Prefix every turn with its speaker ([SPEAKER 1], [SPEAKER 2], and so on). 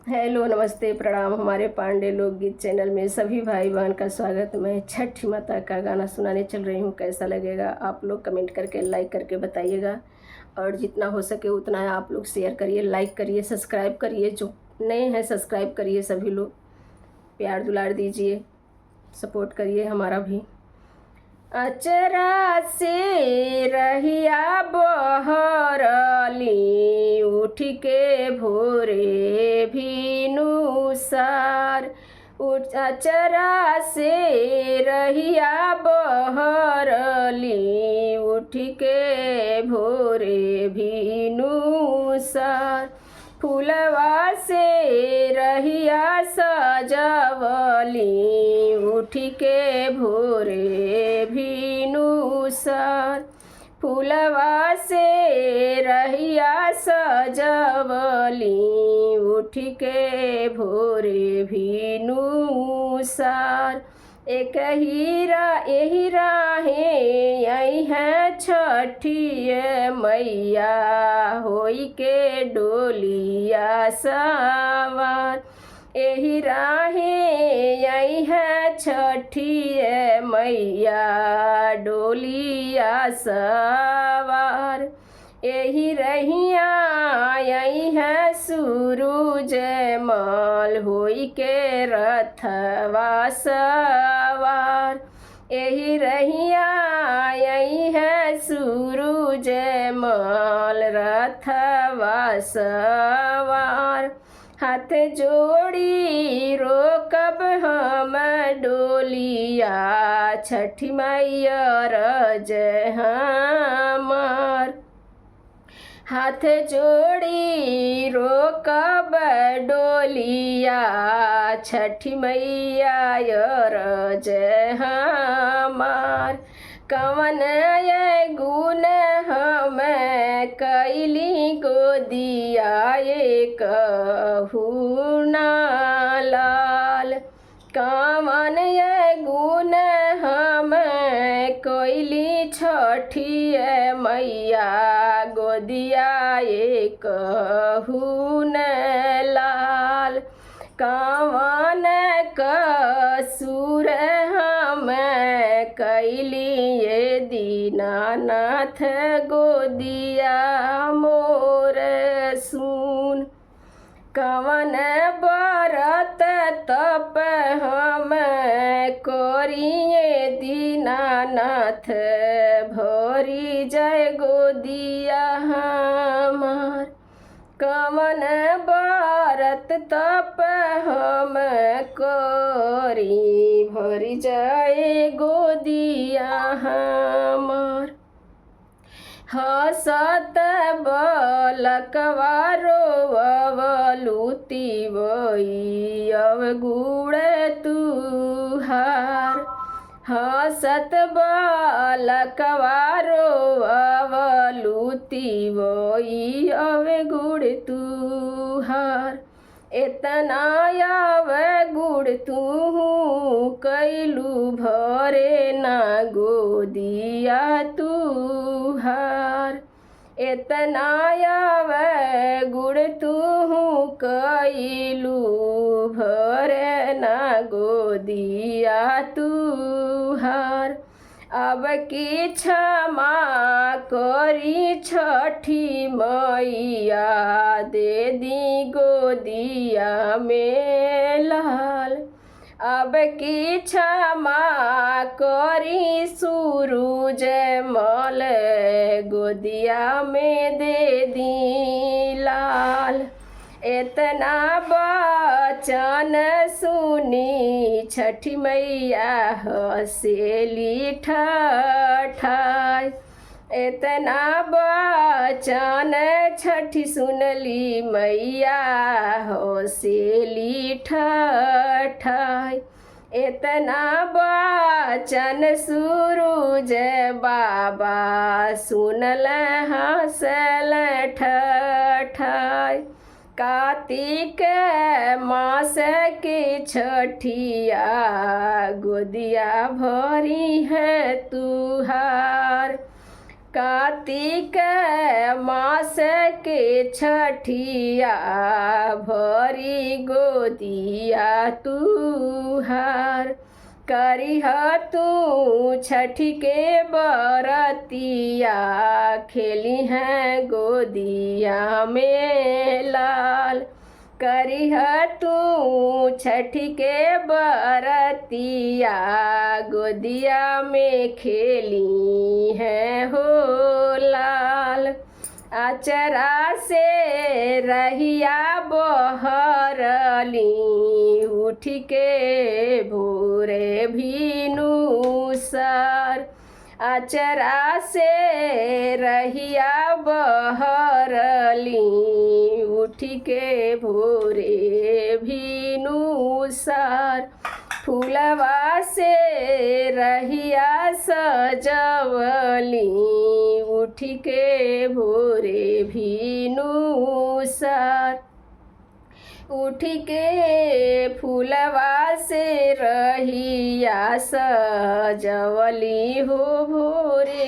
[SPEAKER 1] Hello, नमस्ते, प्रणाम। हमारे पांडे लोकगीत चैनल में सभी भाई बहन का स्वागत। मैं छठ माता का गाना सुनाने चल रही हूँ। कैसा लगेगा आप लोग कमेंट करके लाइक करके बताइएगा, और जितना हो सके उतना आप लोग शेयर करिए, लाइक करिए, सब्सक्राइब करिए। जो नए हैं सब्सक्राइब करिए, सभी लोग प्यार दुलार दीजिए, सपोर्ट करिए हमारा भी। अचरा से रहिया बहरली, उठ के भोरे भिनुसार। अचरा से रहिया बहरली, उठ के भोरे भिनुसार। फूलवा से रहिया सजवली, उठ के भोरे भिनुसार। फूलवा से रहिया सजवली, उठ के भोरे भिनुसार। एक यही राहे यही है छठिए मैया, होई के डोलिया सवार। यही राहे यही है छठिए मैया, डोलिया सवार। यही रहिया यही है सूरज मल, होई के रथवा सवार। यही रहिया यही है सूरज मल, रथवा सवार। हाथ जोड़ी रोकब हम डोलिया, छठी मैया रज हमार। हाथ जोड़ी रोकब डोलिया, छठी मैया रज हमार। कवन ये गुण हम कैली गोदिया, ये कहू ना लाल। कवन ये गुण हम कैली छठी मैया, गोदिया ये कहू न लाल। कवन कसूर हम कैली ये दीनानाथ, गोदिया मोर सुन। कवन बरत तप हम करिए दीनानाथ, भरी जय गोदिया हमार। कवन बरत तप हम करी, भरी जय गोदिया हमार। हसत बलकवा रोवलुति वही अवगुण तुहार। हसत बलकवा रोवलुति वही अवगुण तुहार। इतना अवगुण तू कैलू, भरे ना गोदिया तुहार। इतना अवगुण तू कैलू, भरे ना गोदिया तुहार। अब की क्षमा करी छठी मैया, दे दी गोदिया में लाल। अब की क्षमा करी सूरज मल, गोदिया में दे दी लाल। इतना बचन सुनी छठी मैया हसेली ठाठाय। इतना बचन छठी सुनली मैया हसेली ठाठाय। इतना बचन सूरज बाबा सुनल हंसल ठाठाय। कार्तिक मास की छठिया, गोदिया भरी है तुहार। कार्तिक मास के छठिया भरी गोदिया तुहार करिह तू छठी के बरतिया खेली हैं गोदिया में लाल करिह तू छठी के बरतिया गोदिया में खेली है हो लाल अचरा से रहिया बहरली उठ के भोरे भीनु सर अचरा से रहिया बहरली उठ के भोरे भीनु सर फूलवा से रहिया सजवली उठ के भोरे भीनु सर उठ के फूलवा से रहिया सजवली हो भोरे